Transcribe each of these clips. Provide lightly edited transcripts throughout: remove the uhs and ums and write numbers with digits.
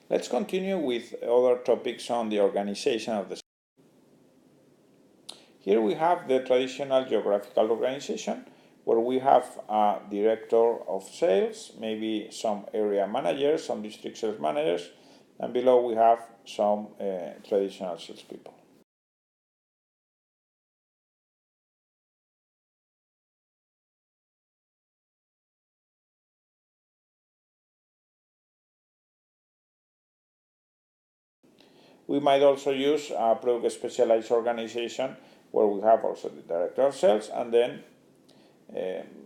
Let's continue with other topics on the organization of the. Here we have the traditional geographical organization where we have a director of sales, maybe some area managers, some district sales managers, and below we have some traditional salespeople. We might also use a product specialized organization where we have also the director of sales and then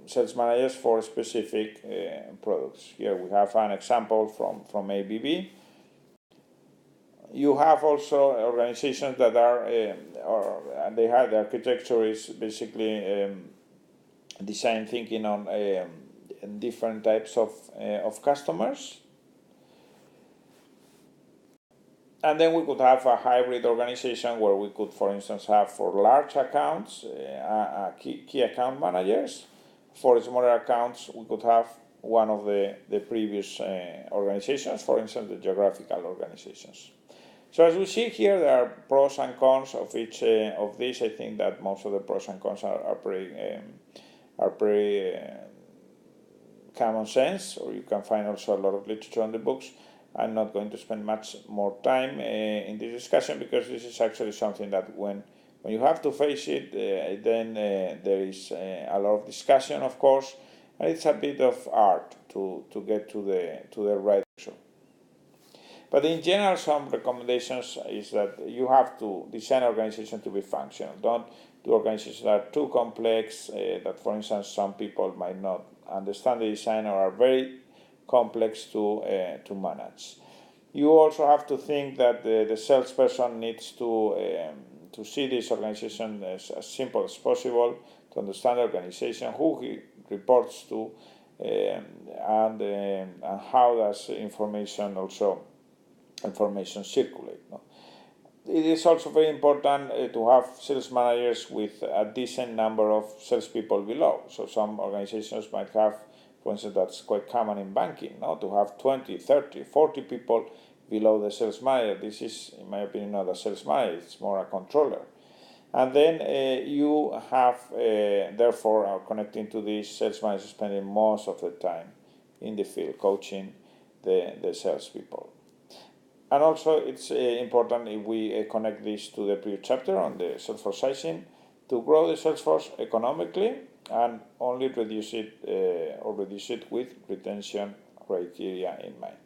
sales managers for specific products. Here we have an example from ABB. You have also organizations that are, they have the architecture is basically design thinking on different types of customers. And then we could have a hybrid organization where we could, for instance, have for large accounts, key account managers. For smaller accounts, we could have one of the previous organizations, for instance, the geographical organizations. So as we see here, there are pros and cons of each of these. I think that most of the pros and cons are pretty common sense, or you can find also a lot of literature on the books. I'm not going to spend much more time in this discussion because this is actually something that when you have to face it, then there is a lot of discussion, of course, and it's a bit of art to get to the right answer. But in general, some recommendations is that you have to design organization to be functional. Don't do organizations that are too complex, that, for instance, some people might not understand the design or are very complex to manage. You also have to think that the salesperson needs to see this organization as simple as possible, to understand the organization, who he reports to, and how does information circulate. No? It is also very important to have sales managers with a decent number of salespeople below. So some organizations might have, for instance, that's quite common in banking, no? To have 20, 30, 40 people below the sales manager. This is, in my opinion, not a sales manager, it's more a controller. And then you have, therefore, connecting to this, sales manager spending most of the time in the field coaching the salespeople. And also, it's important if we connect this to the previous chapter on the Salesforce sizing, to grow the Salesforce economically and only reduce it with retention criteria in mind.